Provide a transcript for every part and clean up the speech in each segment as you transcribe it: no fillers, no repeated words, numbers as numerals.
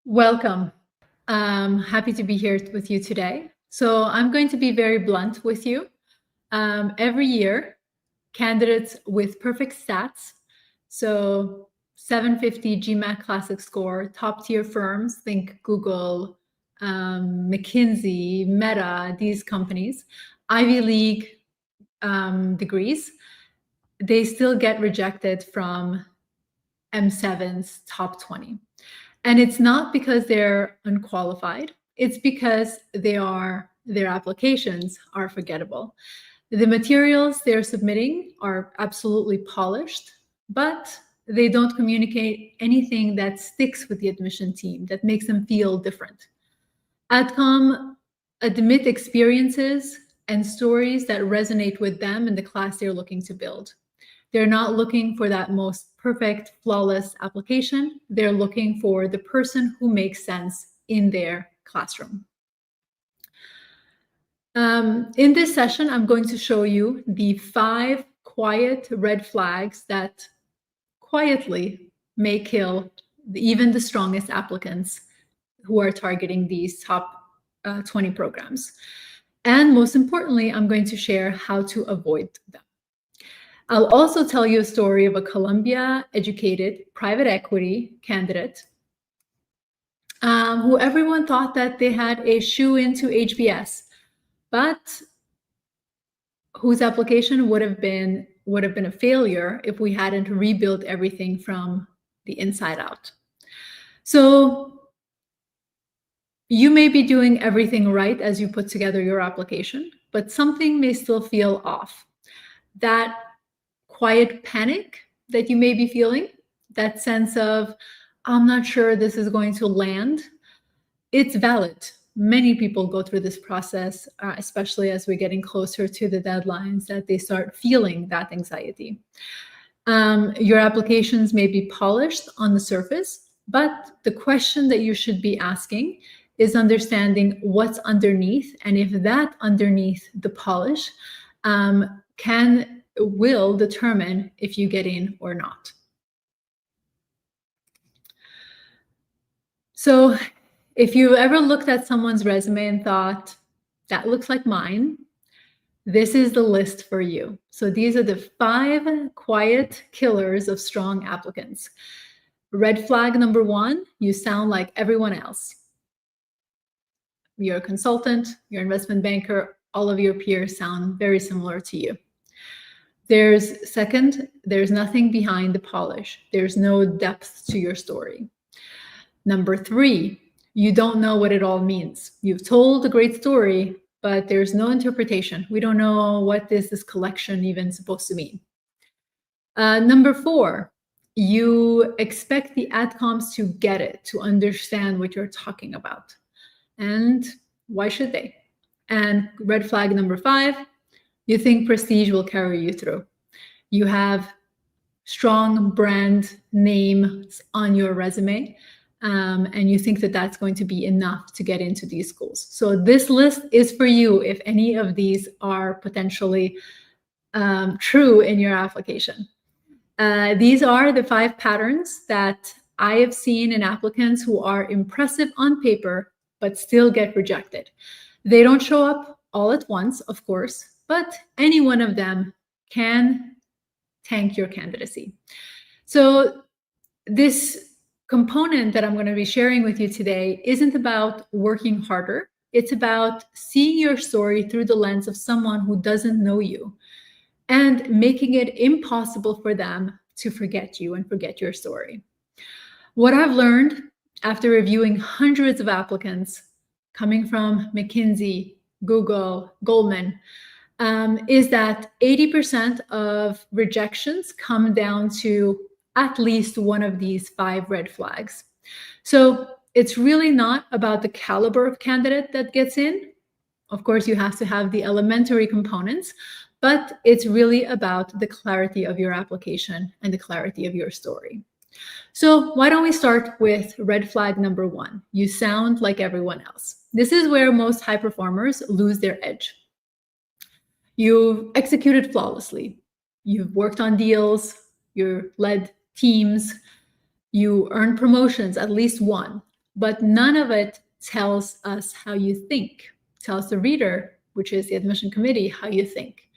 Welcome. I'm happy to be here with you today. So I'm going to be very blunt with you. Every year, candidates with perfect stats, so 750 GMAT classic score, top tier firms, think Google, McKinsey, Meta, these companies, Ivy League degrees, they still get rejected from M7's top 20. And it's not because they're unqualified. It's because their applications are forgettable. The materials they're submitting are absolutely polished, but they don't communicate anything that sticks with the admission team, that makes them feel different. Adcom admit experiences and stories that resonate with them and the class they're looking to build. They're not looking for that most perfect, flawless application. They're looking for the person who makes sense in their classroom. In this session, I'm going to show you the 5 quiet red flags that quietly may kill even the strongest applicants who are targeting these top 20 programs. And most importantly, I'm going to share how to avoid them. I'll also tell you a story of a Columbia-educated private equity candidate who everyone thought that they had a shoe into HBS, but whose application would have been a failure if we hadn't rebuilt everything from the inside out. So you may be doing everything right as you put together your application, but something may still feel off. That quiet panic that you may be feeling, that sense of, I'm not sure this is going to land, it's valid. Many people go through this process, especially as we're getting closer to the deadlines, that they start feeling that anxiety. Your applications may be polished on the surface, but the question that you should be asking is understanding what's underneath, and if that underneath the polish will determine if you get in or not. So if you've ever looked at someone's resume and thought, that looks like mine, this is the list for you. So these are the 5 quiet killers of strong applicants. Red flag number 1, you sound like everyone else. You're a consultant, you're an investment banker, all of your peers sound very similar to you. There's nothing behind the polish. There's no depth to your story. Number 3, you don't know what it all means. You've told a great story, but there's no interpretation. We don't know what is this collection even supposed to mean. Number 4, you expect the adcoms to get it, to understand what you're talking about. And why should they? And red flag number 5, you think prestige will carry you through. You have strong brand names on your resume, and you think that that's going to be enough to get into these schools. So this list is for you if any of these are potentially true in your application. These are the 5 patterns that I have seen in applicants who are impressive on paper, but still get rejected. They don't show up all at once, of course, but any one of them can tank your candidacy. So this component that I'm going to be sharing with you today isn't about working harder. It's about seeing your story through the lens of someone who doesn't know you and making it impossible for them to forget you and forget your story. What I've learned after reviewing hundreds of applicants coming from McKinsey, Google, Goldman, is that 80% of rejections come down to at least one of these 5 red flags. So it's really not about the caliber of candidate that gets in. Of course, you have to have the elementary components, but it's really about the clarity of your application and the clarity of your story. So why don't we start with red flag number 1? You sound like everyone else. This is where most high performers lose their edge. You've executed flawlessly. You've worked on deals, you've led teams, you earned promotions, at least one, but none of it tells us how you think, tells the reader, which is the admission committee, how you think.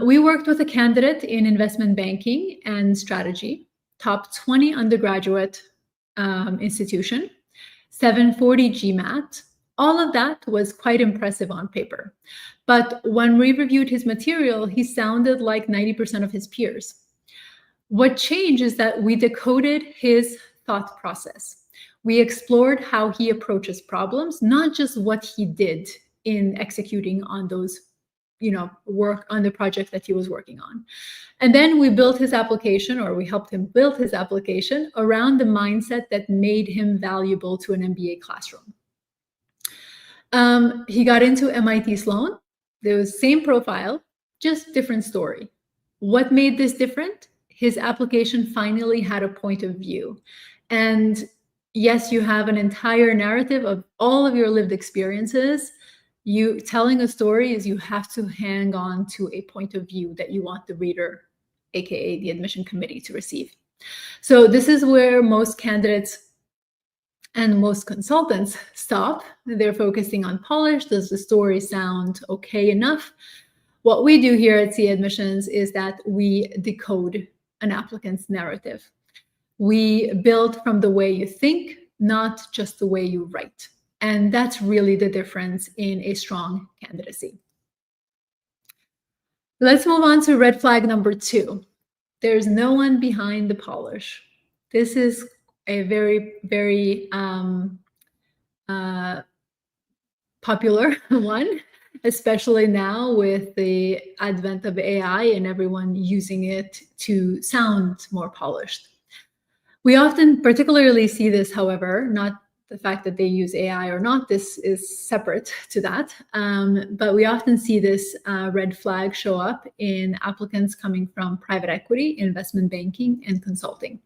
We worked with a candidate in investment banking and strategy, top 20 undergraduate institution, 740 GMAT. All of that was quite impressive on paper. But when we reviewed his material, he sounded like 90% of his peers. What changed is that we decoded his thought process. We explored how he approaches problems, not just what he did in executing on those, work on the project that he was working on. And then we built his application, or we helped him build his application around the mindset that made him valuable to an MBA classroom. He got into MIT Sloan. There was same profile, just different story. What made this different? His application finally had a point of view. And yes, you have an entire narrative of all of your lived experiences. You telling a story is you have to hang on to a point of view that you want the reader, aka the admission committee, to receive. So this is where most candidates and most consultants stop. They're focusing on polish. Does the story sound okay enough? What we do here at Sia Admissions is that we decode an applicant's narrative. We build from the way you think, not just the way you write. And that's really the difference in a strong candidacy. Let's move on to red flag number 2. There's no one behind the polish. This is a very, very popular one, especially now with the advent of AI and everyone using it to sound more polished. We often particularly see this, however, not the fact that they use AI or not, this is separate to that. But we often see this red flag show up in applicants coming from private equity, investment banking, and consulting.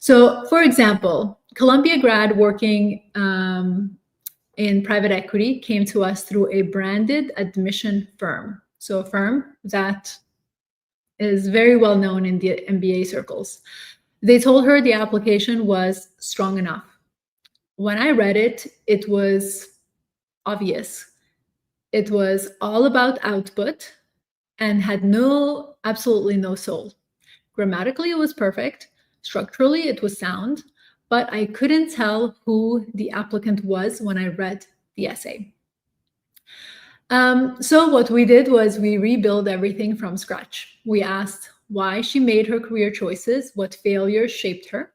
So, for example, Columbia grad working in private equity came to us through a branded admission firm. So a firm that is very well known in the MBA circles. They told her the application was strong enough. When I read it, it was obvious. It was all about output and had absolutely no soul. Grammatically, it was perfect. Structurally, it was sound, but I couldn't tell who the applicant was when I read the essay. So what we did was we rebuilt everything from scratch. We asked why she made her career choices, what failures shaped her,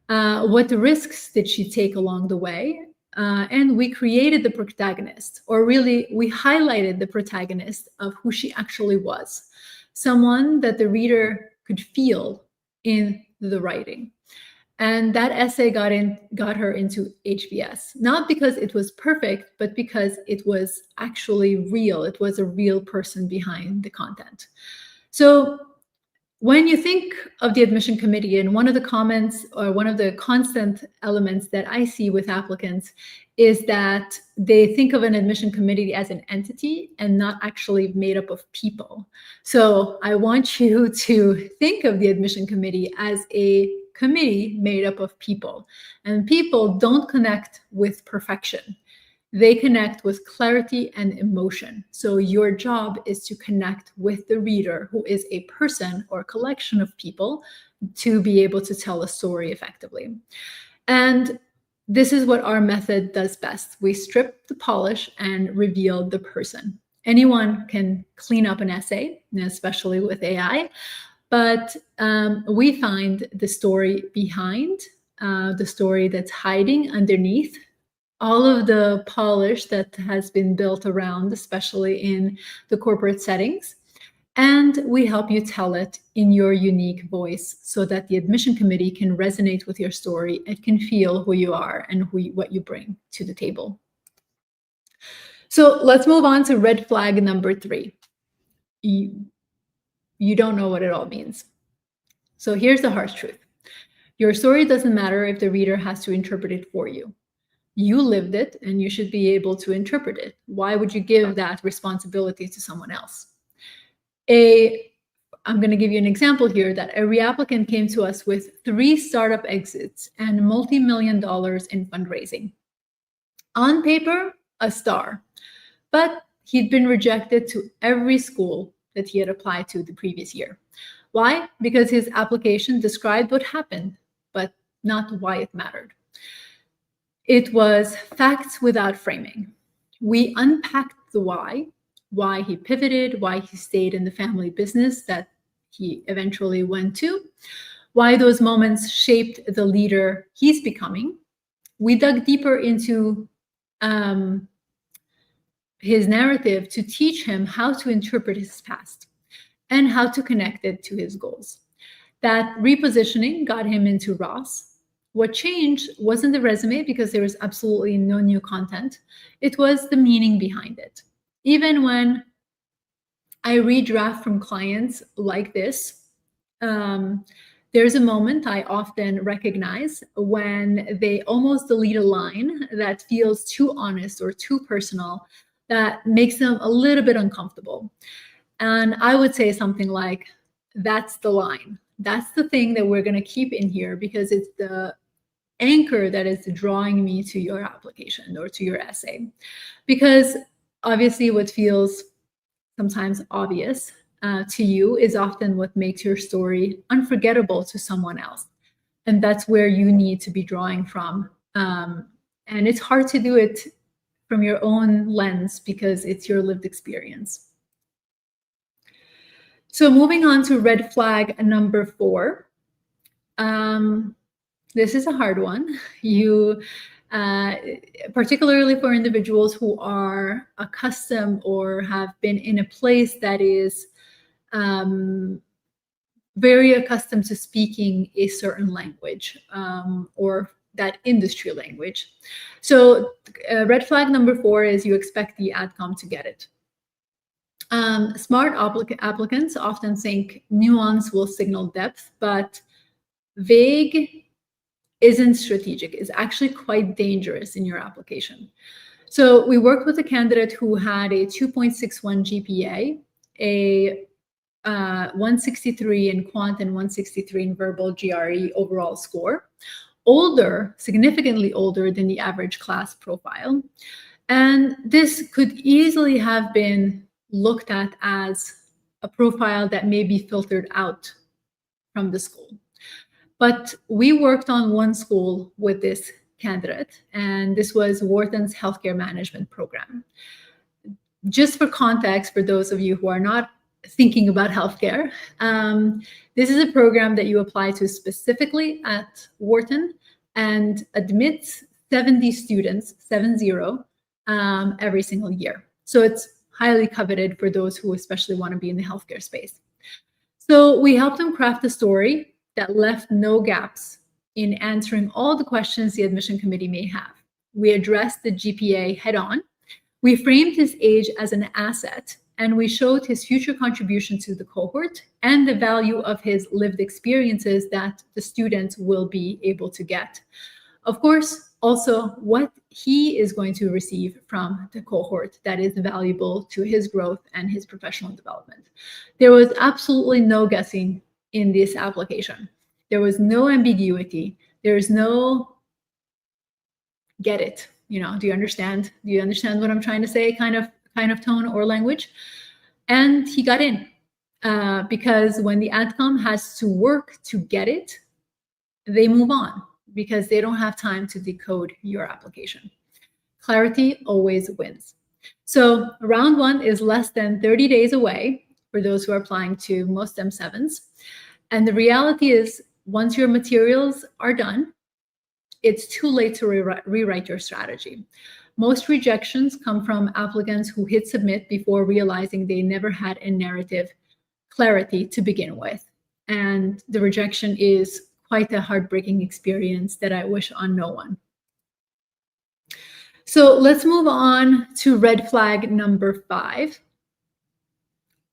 what risks did she take along the way, and we created the protagonist, or really we highlighted the protagonist of who she actually was, someone that the reader could feel in the writing. And that essay got her into HBS, not because it was perfect, but because it was actually real. It was a real person behind the content. So when you think of the admission committee, and one of the comments or one of the constant elements that I see with applicants is that they think of an admission committee as an entity and not actually made up of people. So I want you to think of the admission committee as a committee made up of people. And people don't connect with perfection. They connect with clarity and emotion. So your job is to connect with the reader, who is a person or collection of people, to be able to tell a story effectively. And this is what our method does best. We strip the polish and reveal the person. Anyone can clean up an essay, especially with AI, but we find the story behind, the story that's hiding underneath all of the polish that has been built around, especially in the corporate settings. And we help you tell it in your unique voice so that the admission committee can resonate with your story and can feel who you are and what you bring to the table. So let's move on to red flag number 3. You don't know what it all means. So here's the harsh truth. Your story doesn't matter if the reader has to interpret it for you. You lived it and you should be able to interpret it. Why would you give that responsibility to someone else? I'm going to give you an example here that a reapplicant came to us with 3 startup exits and multi-million dollars in fundraising. On paper, a star, but he'd been rejected to every school that he had applied to the previous year. Why? Because his application described what happened, but not why it mattered. It was facts without framing. We unpacked the why he pivoted, why he stayed in the family business that he eventually went to, why those moments shaped the leader he's becoming. We dug deeper into his narrative to teach him how to interpret his past and how to connect it to his goals. That repositioning got him into Ross. What changed wasn't the resume, because there was absolutely no new content. It was the meaning behind it. Even when I redraft from clients like this, there's a moment I often recognize when they almost delete a line that feels too honest or too personal, that makes them a little bit uncomfortable. And I would say something like, that's the line. That's the thing that we're going to keep in here, because it's the anchor that is drawing me to your application or to your essay. Because obviously what feels sometimes obvious to you is often what makes your story unforgettable to someone else. And that's where you need to be drawing from. And it's hard to do it from your own lens because it's your lived experience. So moving on to red flag number 4. This is a hard one. You, particularly for individuals who are accustomed or have been in a place that is very accustomed to speaking a certain language or that industry language. So red flag number 4 is you expect the adcom to get it. Smart applicants often think nuance will signal depth, but vague isn't strategic. It's actually quite dangerous in your application. So we worked with a candidate who had a 2.61 GPA, a 163 in quant and 163 in verbal GRE overall score, older, significantly older than the average class profile. And this could easily have been looked at as a profile that may be filtered out from the school. But we worked on one school with this candidate, and this was Wharton's healthcare management program. Just for context, for those of you who are not thinking about healthcare, this is a program that you apply to specifically at Wharton and admits 70 students, 70, every single year. So it's highly coveted for those who especially want to be in the healthcare space. So we helped them craft a story that left no gaps in answering all the questions the admission committee may have. We addressed the GPA head on. We framed his age as an asset, and we showed his future contribution to the cohort and the value of his lived experiences that the students will be able to get. Of course, also what he is going to receive from the cohort that is valuable to his growth and his professional development. There was absolutely no guessing in this application. There was no ambiguity. There's no get it. You know, do you understand? Do you understand what I'm trying to say? Kind of tone or language. And he got in because when the adcom has to work to get it, they move on because they don't have time to decode your application. Clarity always wins. So round 1 is less than 30 days away for those who are applying to most M7s. And the reality is, once your materials are done, it's too late to rewrite your strategy. Most rejections come from applicants who hit submit before realizing they never had a narrative clarity to begin with. And the rejection is quite a heartbreaking experience that I wish on no one. So let's move on to red flag number 5,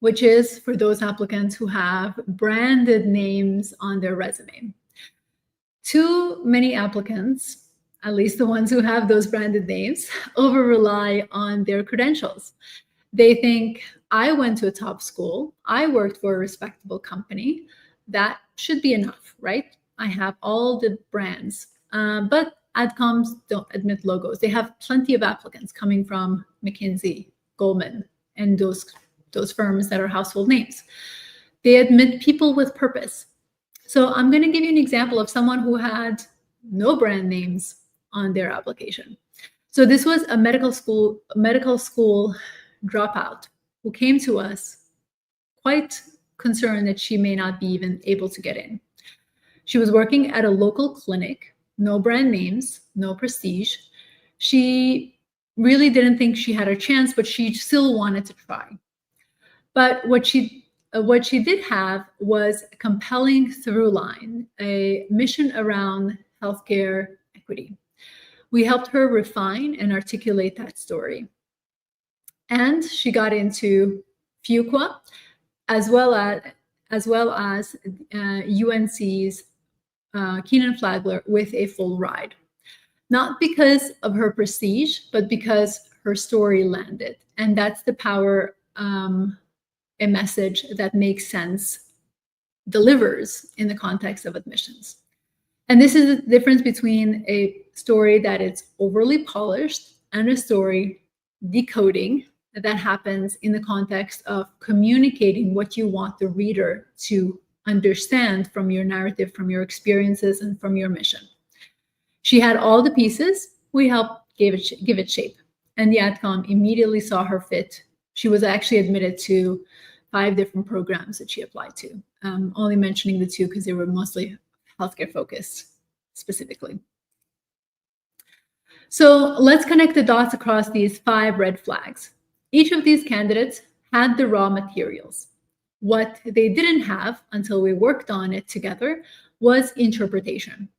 which is for those applicants who have branded names on their resume. Too many applicants, at least the ones who have those branded names, over-rely on their credentials. They think, I went to a top school, I worked for a respectable company, that should be enough, right? I have all the brands. But adcoms don't admit logos. They have plenty of applicants coming from McKinsey, Goldman, and those firms that are household names. They admit people with purpose. So I'm going to give you an example of someone who had no brand names on their application. So this was a medical school dropout who came to us quite concerned that she may not be even able to get in. She was working at a local clinic, no brand names, no prestige. She really didn't think she had a chance, but she still wanted to try. But what she did have was a compelling through line, a mission around healthcare equity. We helped her refine and articulate that story. And she got into Fuqua, as well as UNC's Keenan Flagler with a full ride. Not because of her prestige, but because her story landed. And that's the power a message that makes sense delivers in the context of admissions. And this is the difference between a story that is overly polished and a story decoding that happens in the context of communicating what you want the reader to understand from your narrative, from your experiences, and from your mission. She had all the pieces. We helped give it shape. And the AdCom immediately saw her fit. She was actually admitted to 5 different programs that she applied to. Only mentioning the 2 because they were mostly healthcare focused specifically. So let's connect the dots across these 5 red flags. Each of these candidates had the raw materials. What they didn't have until we worked on it together was interpretation.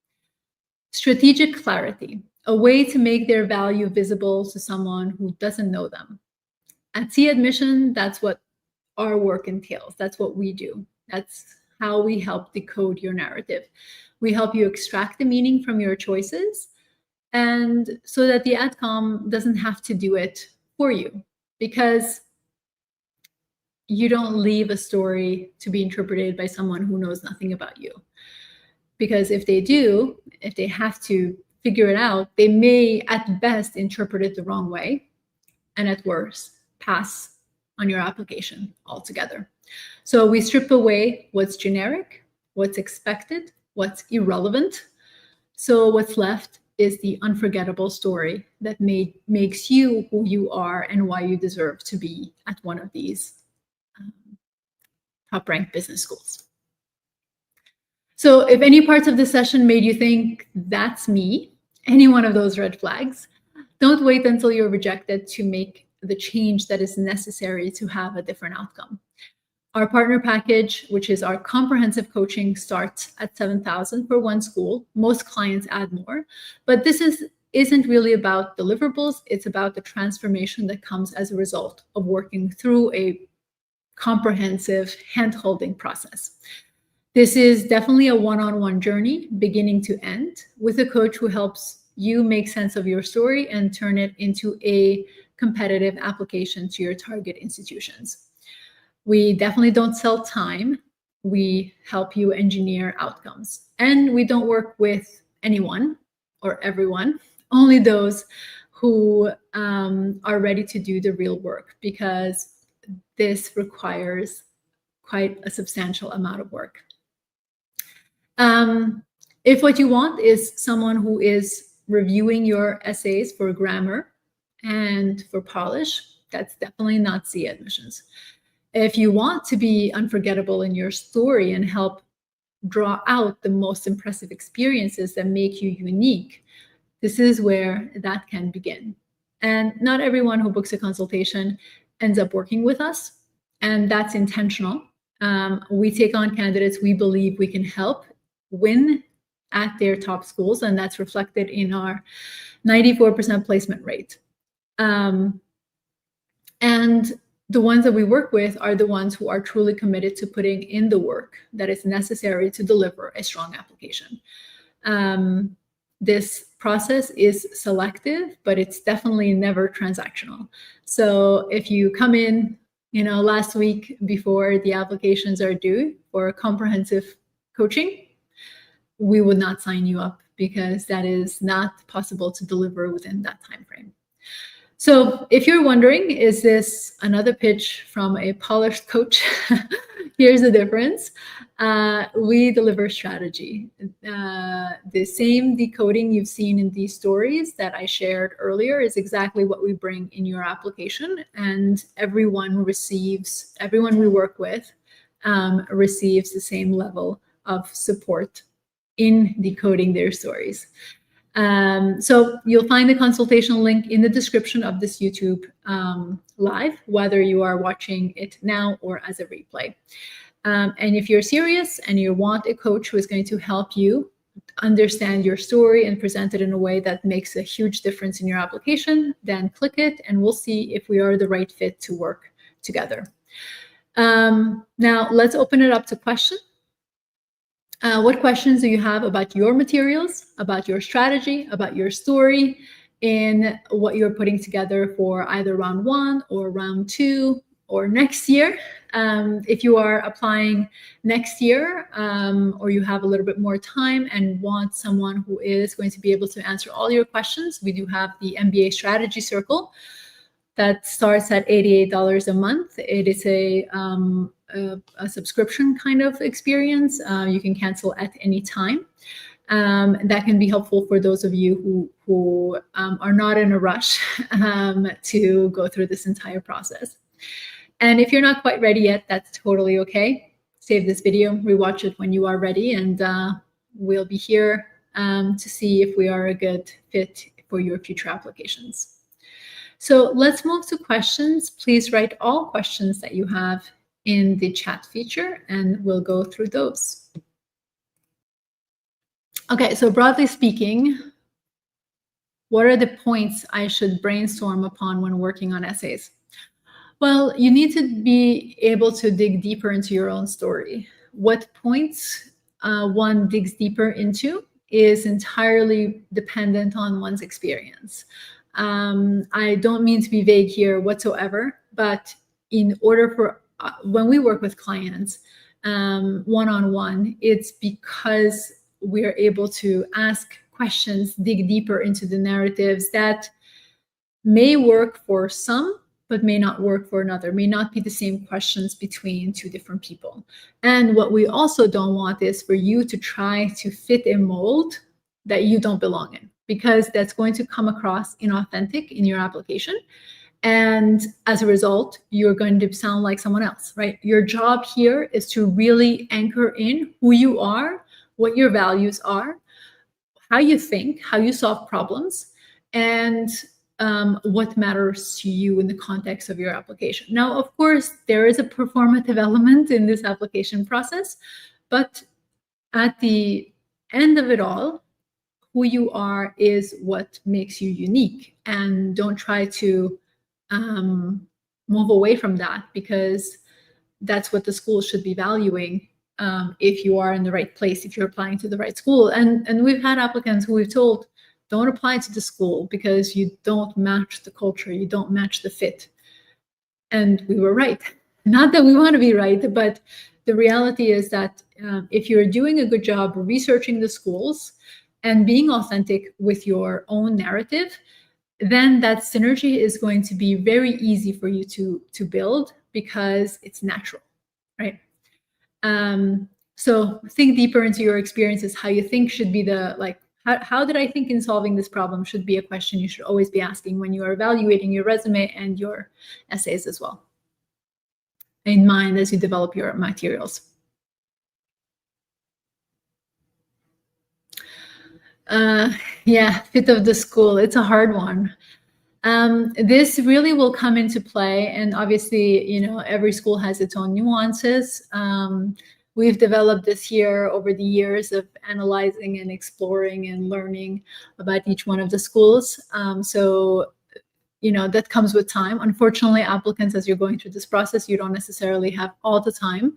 Strategic clarity, a way to make their value visible to someone who doesn't know them. At Sia Admission, that's what our work entails. That's what we do. That's how we help decode your narrative. We help you extract the meaning from your choices, and so that the AdCom doesn't have to do it for you, because you don't leave a story to be interpreted by someone who knows nothing about you. Because if they do, if they have to figure it out, they may at best interpret it the wrong way, and at worst, pass on your application altogether. So we strip away what's generic, what's expected, what's irrelevant. So what's left is the unforgettable story that makes you who you are and why you deserve to be at one of these top-ranked business schools. So if any parts of the session made you think, that's me, any one of those red flags, don't wait until you're rejected to make the change that is necessary to have a different outcome. Our partner package, which is our comprehensive coaching, starts at $7,000 for one school. Most clients add more, but this isn't really about deliverables. It's about the transformation that comes as a result of working through a comprehensive hand-holding process. This is definitely a one-on-one journey, beginning to end, with a coach who helps you make sense of your story and turn it into a competitive application to your target institutions. We definitely don't sell time. We help you engineer outcomes. And we don't work with anyone or everyone, only those who are ready to do the real work, because this requires quite a substantial amount of work. If what you want is someone who is reviewing your essays for grammar and for polish, that's definitely not Sia Admissions. If you want to be unforgettable in your story and help draw out the most impressive experiences that make you unique, this is where that can begin. And not everyone who books a consultation ends up working with us, and that's intentional. We take on candidates we believe we can help win at their top schools, and that's reflected in our 94% placement rate. And the ones that we work with are the ones who are truly committed to putting in the work that is necessary to deliver a strong application. this process is selective, but it's definitely never transactional. So if you come in, last week before the applications are due for comprehensive coaching, we would not sign you up because that is not possible to deliver within that time frame. So if you're wondering, is this another pitch from a polished coach? Here's the difference. We deliver strategy. The same decoding you've seen in these stories that I shared earlier is exactly what we bring in your application. And everyone we work with receives the same level of support in decoding their stories. So you'll find the consultation link in the description of this YouTube live, whether you are watching it now or as a replay. And if you're serious and you want a coach who is going to help you understand your story and present it in a way that makes a huge difference in your application, then click it and we'll see if we are the right fit to work together. Now let's open it up to questions. What questions do you have about your materials, about your strategy, about your story, in what you're putting together for either round 1 or round 2 or next year? If you are applying next year or you have a little bit more time and want someone who is going to be able to answer all your questions, we do have the MBA Strategy Circle that starts at $88 a month. It is a subscription kind of experience. You can cancel at any time. That can be helpful for those of you who are not in a rush to go through this entire process. And if you're not quite ready yet, that's totally okay. Save this video, rewatch it when you are ready, and we'll be here to see if we are a good fit for your future applications. So let's move to questions. Please write all questions that you have in the chat feature, and we'll go through those. Okay, so broadly speaking, what are the points I should brainstorm upon when working on essays? Well, you need to be able to dig deeper into your own story. What points one digs deeper into is entirely dependent on one's experience. I don't mean to be vague here whatsoever, but in order for when we work with clients one-on-one, it's because we're able to ask questions, dig deeper into the narratives that may work for some, but may not work for another, may not be the same questions between two different people. And what we also don't want is for you to try to fit a mold that you don't belong in, because that's going to come across inauthentic in your application. And as a result, you're going to sound like someone else, right? Your job here is to really anchor in who you are, what your values are, how you think, how you solve problems, and what matters to you in the context of your application. Now, of course, there is a performative element in this application process, but at the end of it all, who you are is what makes you unique. And don't try to move away from that, because that's what the school should be valuing if you are in the right place, if you're applying to the right school. And we've had applicants who we've told, don't apply to the school because you don't match the culture, you don't match the fit. And we were right. Not that we want to be right, but the reality is that if you're doing a good job researching the schools and being authentic with your own narrative, then that synergy is going to be very easy for you to build, because it's natural, right? So think deeper into your experiences. How you think should be how did I think in solving this problem should be a question you should always be asking when you are evaluating your resume and your essays as well, in mind as you develop your materials. Yeah, fit of the school. It's a hard one. This really will come into play, and obviously, every school has its own nuances. We've developed this here over the years of analyzing and exploring and learning about each one of the schools. So, that comes with time. Unfortunately, applicants, as you're going through this process, you don't necessarily have all the time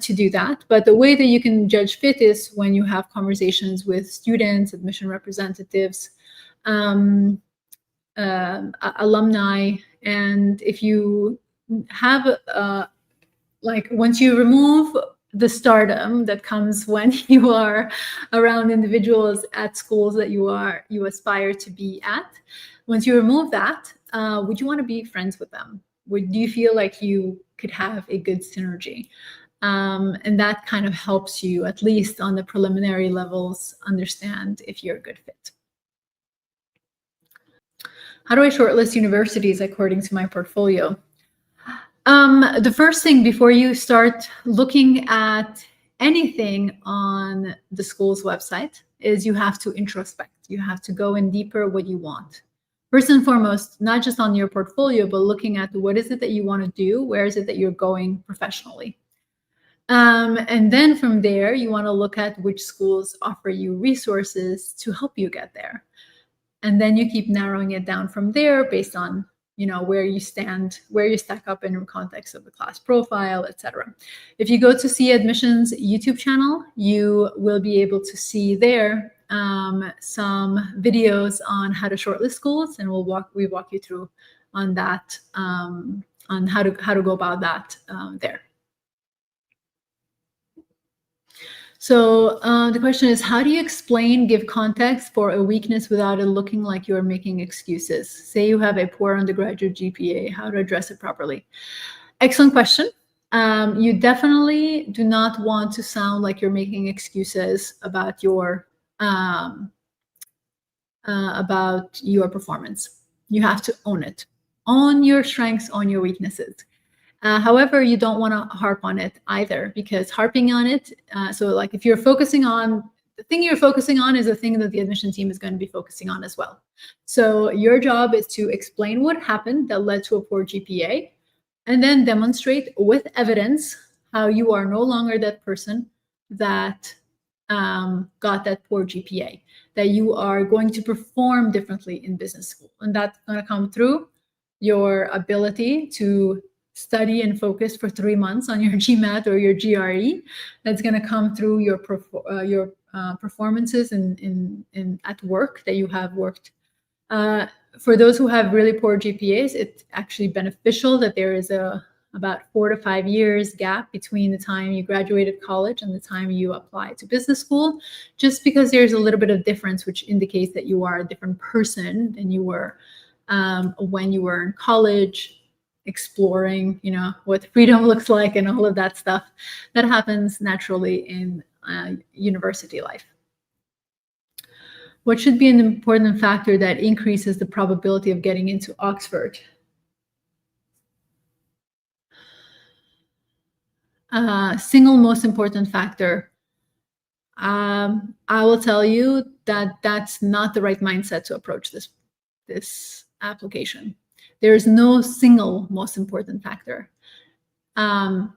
to do that. But the way that you can judge fit is when you have conversations with students, admission representatives, alumni, and if you have once you remove the stardom that comes when you are around individuals at schools that you aspire to be at, once you remove that, would you want to be friends with them? Do you feel like you could have a good synergy? And that kind of helps you, at least on the preliminary levels, understand if you're a good fit. How do I shortlist universities according to my portfolio? The first thing before you start looking at anything on the school's website is you have to introspect. You have to go in deeper what you want. First and foremost, not just on your portfolio, but looking at what is it that you want to do? Where is it that you're going professionally? And then from there, you want to look at which schools offer you resources to help you get there. And then you keep narrowing it down from there based on where you stand, where you stack up in the context of the class profile, etc. If you go to Sia Admissions YouTube channel, you will be able to see there some videos on how to shortlist schools, and we walk you through on that, on how to go about that there. So the question is, how do you give context for a weakness without it looking like you're making excuses? Say you have a poor undergraduate GPA, how to address it properly? Excellent question. You definitely do not want to sound like you're making excuses about your performance. You have to own it. Own your strengths, own your weaknesses. However, you don't want to harp on it either, because harping on it, so like if you're focusing on, the thing you're focusing on is the thing that the admission team is going to be focusing on as well. So your job is to explain what happened that led to a poor GPA, and then demonstrate with evidence how you are no longer that person that got that poor GPA, that you are going to perform differently in business school. And that's going to come through your ability to study and focus for 3 months on your GMAT or your GRE. That's going to come through your performances in at work that you have worked. For those who have really poor GPAs, it's actually beneficial that there is about 4 to 5 years gap between the time you graduated college and the time you apply to business school, just because there's a little bit of difference, which indicates that you are a different person than you were when you were in college, exploring, what freedom looks like and all of that stuff that happens naturally in university life. What should be an important factor that increases the probability of getting into Oxford? Single most important factor. I will tell you that that's not the right mindset to approach this application. There is no single most important factor. The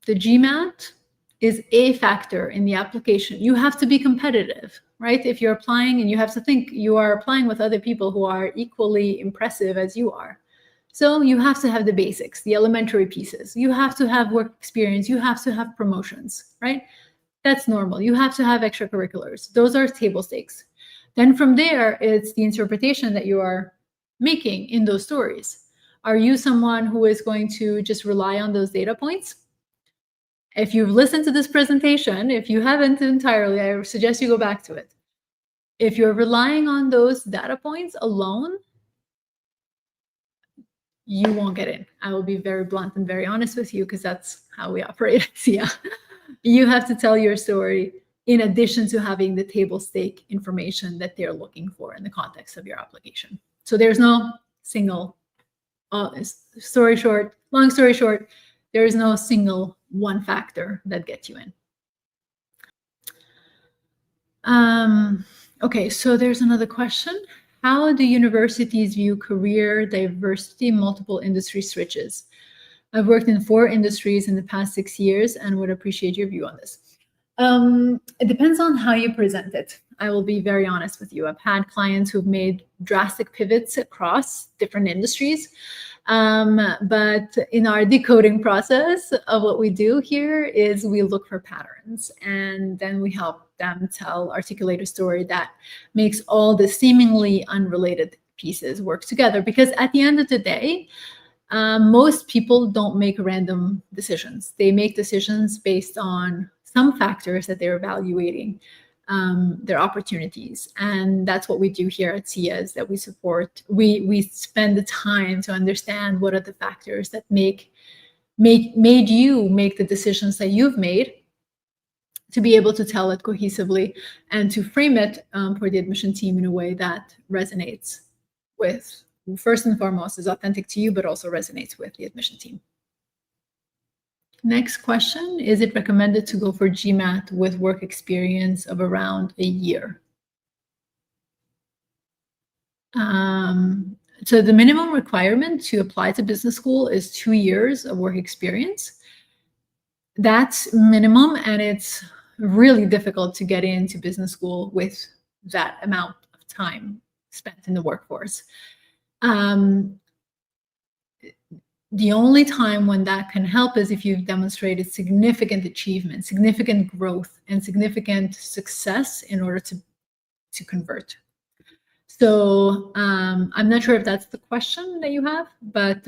GMAT is a factor in the application. You have to be competitive, right? If you're applying, and you have to think you are applying with other people who are equally impressive as you are. So you have to have the basics, the elementary pieces. You have to have work experience. You have to have promotions, right? That's normal. You have to have extracurriculars. Those are table stakes. Then from there, it's the interpretation that you are making in those stories. Are you someone who is going to just rely on those data points? If you've listened to this presentation, if you haven't entirely, I suggest you go back to it. If you're relying on those data points alone, you won't get in. I will be very blunt and very honest with you, because that's how we operate at Sia. You have to tell your story in addition to having the table stake information that they're looking for in the context of your application. So there's no single, long story short, there is no single one factor that gets you in. Okay, so there's another question. How do universities view career diversity, multiple industry switches? I've worked in 4 industries in the past 6 years and would appreciate your view on this. It depends on how you present it. I will be very honest with you. I've had clients who've made drastic pivots across different industries. But in our decoding process of what we do here is we look for patterns, and then we help them articulate a story that makes all the seemingly unrelated pieces work together. Because at the end of the day, most people don't make random decisions. They make decisions based on some factors that they're evaluating, their opportunities. And that's what we do here at Sia, is that we spend the time to understand what are the factors that made you make the decisions that you've made, to be able to tell it cohesively and to frame it for the admission team in a way that resonates with, first and foremost, is authentic to you, but also resonates with the admission team. Next question, is it recommended to go for GMAT with work experience of around a year? So the minimum requirement to apply to business school is 2 years of work experience. That's minimum, and it's really difficult to get into business school with that amount of time spent in the workforce. The only time when that can help is if you've demonstrated significant achievement, significant growth, and significant success in order to convert. So I'm not sure if that's the question that you have, but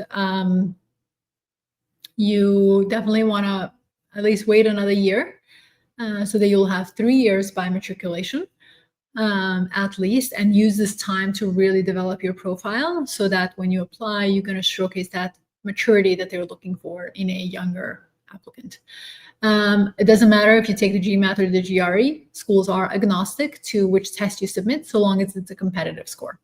you definitely want to at least wait another year so that you'll have 3 years by matriculation at least, and use this time to really develop your profile so that when you apply, you're going to showcase that maturity that they're looking for in a younger applicant. It doesn't matter if you take the GMAT or the GRE. Schools are agnostic to which test you submit, so long as it's a competitive score.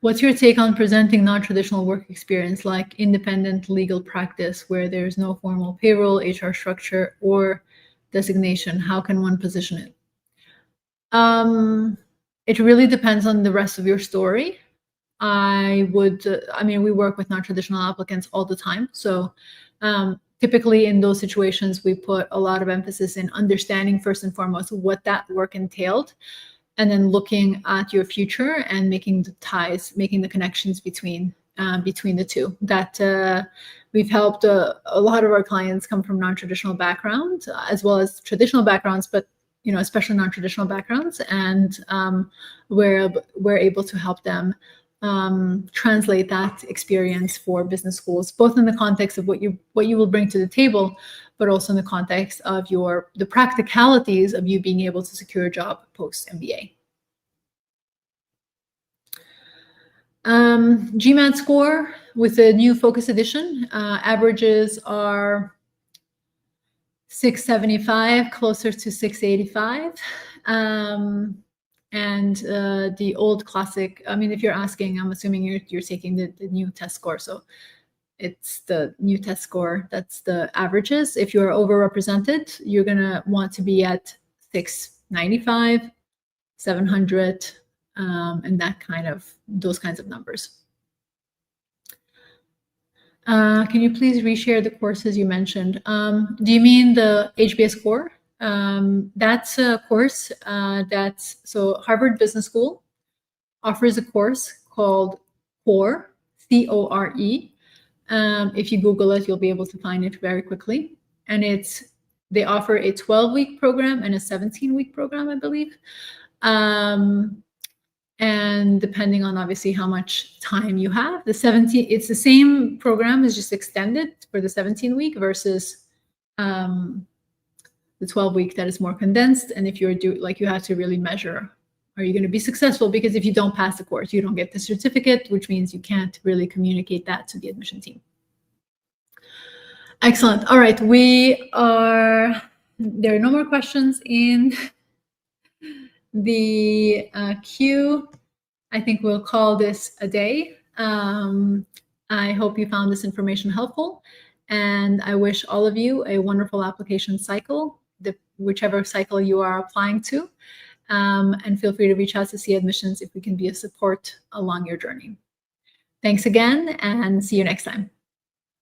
What's your take on presenting non-traditional work experience like independent legal practice where there's no formal payroll, HR structure, or designation? How can one position it? It really depends on the rest of your story. I mean, we work with non-traditional applicants all the time. So typically in those situations, we put a lot of emphasis in understanding first and foremost what that work entailed, and then looking at your future and making the ties, making the connections between the two. That we've helped a lot of our clients come from non-traditional backgrounds as well as traditional backgrounds, but especially non-traditional backgrounds, and we're able to help them translate that experience for business schools, both in the context of what you will bring to the table, but also in the context of the practicalities of you being able to secure a job post MBA. GMAT score with the new Focus edition, averages are 675, closer to 685. And the old classic, I mean, if you're asking, I'm assuming you're taking the new test score. So it's the new test score, that's the averages. If you're overrepresented, you're going to want to be at 695, 700, and those kinds of numbers. Can you please reshare the courses you mentioned? Do you mean the HBS score? That's a course so Harvard Business School offers a course called CORE, C-O-R-E. If you Google it, you'll be able to find it very quickly. And they offer a 12-week program and a 17-week program, I believe. And depending on obviously how much time you have, it's the same program, is just extended for the 17-week versus the 12-week that is more condensed. And if you have to really measure, are you going to be successful? Because if you don't pass the course, you don't get the certificate, which means you can't really communicate that to the admission team. Excellent. All right, there are no more questions in the queue. I think we'll call this a day. I hope you found this information helpful, and I wish all of you a wonderful application cycle, whichever cycle you are applying to, and feel free to reach out to Sia Admissions if we can be a support along your journey. Thanks again, and see you next time.